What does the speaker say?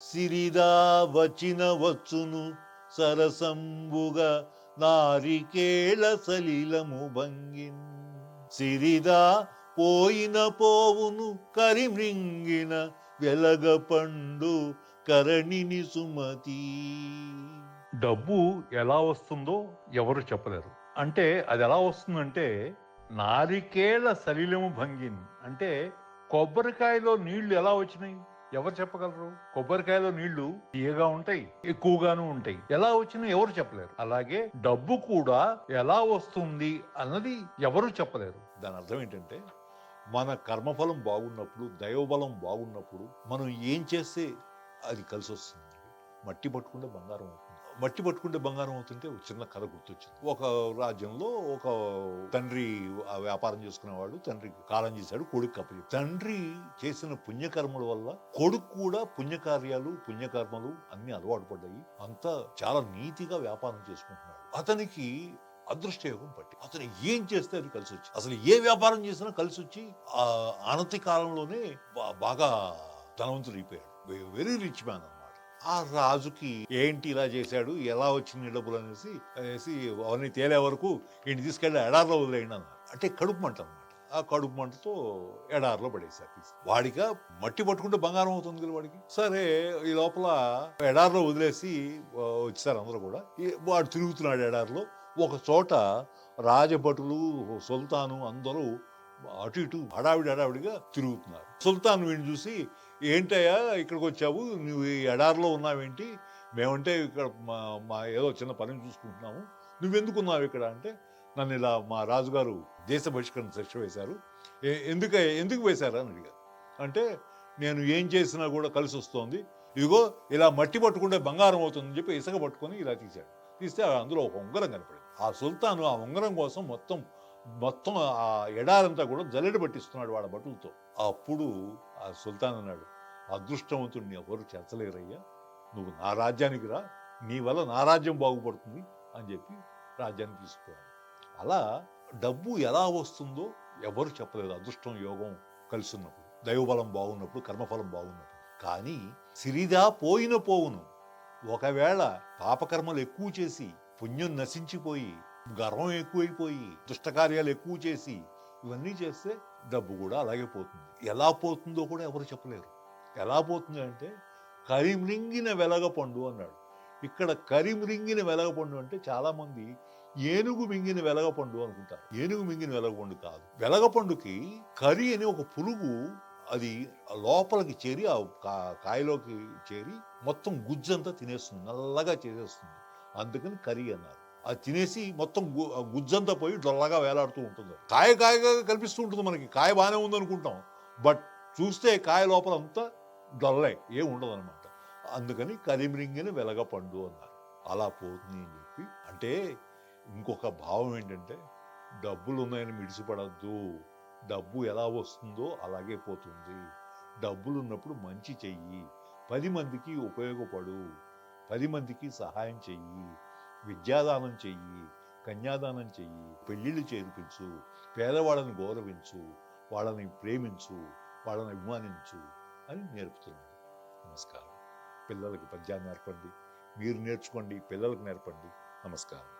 సిరిదా వచ్చిన వచ్చును సరసంబుగా నారికేళ సలిలము భంగిన్. సిరిదా పోయిన పోవును కరిమ్రింగిన వెలగపండు కరణిని సుమతి. డబ్బు ఎలా వస్తుందో ఎవరు చెప్పలేరు. అంటే అది ఎలా వస్తుందంటే నారికేళ సలిలము భంగిన్ అంటే కొబ్బరికాయలో నీళ్లు ఎలా వచ్చినాయి ఎవరు చెప్పగలరు? కొబ్బరికాయలో నీళ్లు తీయగా ఉంటాయి, ఎక్కువగాను ఉంటాయి. ఎలా వచ్చినాయి ఎవరు చెప్పలేరు. అలాగే డబ్బు కూడా ఎలా వస్తుంది అన్నది ఎవరు చెప్పలేరు. దాని అర్థం ఏంటంటే మన కర్మఫలం బాగున్నప్పుడు, దైవబలం బాగున్నప్పుడు మనం ఏం చేస్తే అది కలిసి వస్తుంది. మట్టి పట్టుకుంటే బంగారం అవుతుంది. మట్టి పట్టుకుంటే బంగారం అవుతుంటే ఒక చిన్న కథ గుర్తొచ్చింది. ఒక రాజ్యంలో ఒక తండ్రి ఆ వ్యాపారం చేసుకునేవాడు. తండ్రి కాలం చేశాడు, కొడుకు అప్పచెప్పాడు. తండ్రి చేసిన పుణ్యకర్మల వల్ల కొడుకు కూడా పుణ్యకార్యాలు, పుణ్యకర్మలు అన్ని అలవాటు పడ్డాయి. అంతా చాలా నీతిగా వ్యాపారం చేసుకుంటున్నాడు. అతనికి అదృష్టయోగం పట్టి అతను ఏం చేస్తే అది కలిసి వచ్చి, అసలు ఏ వ్యాపారం చేసినా కలిసి వచ్చి ఆ అనతి కాలంలోనే బాగా ధనవంతుడు అయిపోయాడు. వెరీ రిచ్ మ్యాన్ అన్నమాట. ఆ రాజుకి ఏంటి ఇలా చేశాడు, ఎలా వచ్చింది డబ్బులు అనేసి అవన్నీ తేలే వరకు ఈయన తీసుకెళ్ళి ఎడారిలో వదిలేయండి అన్నారు. అంటే కడుపు మంట అనమాట. ఆ కడుపు మంటతో ఎడారిలో పడేశారు. వాడిగా మట్టి పట్టుకుంటే బంగారం అవుతుంది కదా వాడికి. సరే ఈ లోపల ఎడారిలో వదిలేసి వచ్చారు అందరూ కూడా. వాడు తిరుగుతున్నాడు ఎడారిలో. ఒక చోట రాజభటులు, సుల్తాను అందరూ అటు ఇటు హడావిడిగా తిరుగుతున్నారు. సుల్తాన్ వీడిని చూసి, ఏంటయ్యా ఇక్కడికి వచ్చావు, నువ్వు ఈ ఎడారిలో ఉన్నావేంటి, మేమంటే ఇక్కడ మా ఏదో చిన్న పని చూసుకుంటున్నాము, నువ్వెందుకున్నావు ఇక్కడ అంటే, నన్ను ఇలా మా రాజుగారు దేశ బహిష్కరణ శిక్ష వేశారు. ఎందుకు వేశారు అని అడిగారు. అంటే నేను ఏం చేసినా కూడా కలిసి వస్తోంది, ఇదిగో ఇలా మట్టి పట్టుకుంటే బంగారం అవుతుందని చెప్పి ఇసుక పట్టుకొని ఇలా తీశాడు. తీస్తే అందులో ఒక ఉంగరం కనపడింది. ఆ సుల్తాను ఆ ఉంగరం కోసం మొత్తం ఆ ఎడారంతా కూడా జల్లెడ పట్టిస్తున్నాడు వాళ్ళ బటులతో. అప్పుడు ఆ సుల్తాన్ అన్నాడు, అదృష్టవంతుడిని ఎవరు చేర్చలేరయ్యా, నువ్వు నా రాజ్యానికి రా, నీ వల్ల నా రాజ్యం బాగుపడుతుంది అని చెప్పి రాజ్యాన్ని తీసుకున్నాడు. అలా డబ్బు ఎలా వస్తుందో ఎవరు చెప్పలేదు. అదృష్టం, యోగం కలిసి ఉన్నప్పుడు, దైవబలం బాగున్నప్పుడు, కర్మఫలం బాగున్నప్పుడు. కానీ సిరిదా పోయిన పోవును, ఒకవేళ పాపకర్మలు ఎక్కువ చేసి పుణ్యం నశించిపోయి గర్వం ఎక్కువైపోయి దుష్టకార్యాలు ఎక్కువ చేసి ఇవన్నీ చేస్తే డబ్బు కూడా అలాగే పోతుంది. ఎలా పోతుందో కూడా ఎవరు చెప్పలేరు. ఎలా పోతుంది అంటే కరిమ్రింగిన వెలగపండు అన్నాడు. ఇక్కడ కరిమ్రింగిన వెలగపండు అంటే చాలా మంది ఏనుగు మింగిన వెలగపండు అనుకుంటారు. ఏనుగు మింగిన వెలగపండు కాదు. వెలగపండుకి కరి అని ఒక పురుగు అది లోపలికి చేరి ఆ కాయలోకి చేరి మొత్తం గుజ్జంతా తినేస్తుంది, నల్లగా చేసేస్తుంది. అందుకని కరి అన్నారు. అది తినేసి మొత్తం గుజ్జంతా పోయి డొల్లగా వేలాడుతూ ఉంటుంది. కాయగా కనిపిస్తూ ఉంటుంది మనకి. కాయ బాగానే ఉందనుకుంటాం, బట్ చూస్తే కాయ లోపల అంతా డొల్లే, ఏం ఉండదు అనమాట. అందుకని కరిమ్రింగిన వెలగపండు అన్నారు. అలా పోతుంది అని చెప్పి. అంటే ఇంకొక భావం ఏంటంటే డబ్బులు ఉన్నాయని మిడిసిపడద్దు. డబ్బు ఎలా వస్తుందో అలాగే పోతుంది. డబ్బులు ఉన్నప్పుడు మంచి చెయ్యి, 10 మందికి ఉపయోగపడు, 10 మందికి సహాయం చెయ్యి, విద్యాదానం చెయ్యి, కన్యాదానం చెయ్యి, పెళ్ళిళ్ళు చేర్పించు, పేదవాళ్ళని గౌరవించు, వాళ్ళని ప్రేమించు, వాళ్ళని అభిమానించు అని నేర్పుతున్నాడు. నమస్కారం. పిల్లలకి పద్యాన్ని నేర్పండి, మీరు నేర్చుకోండి, పిల్లలకు నేర్పండి. నమస్కారం.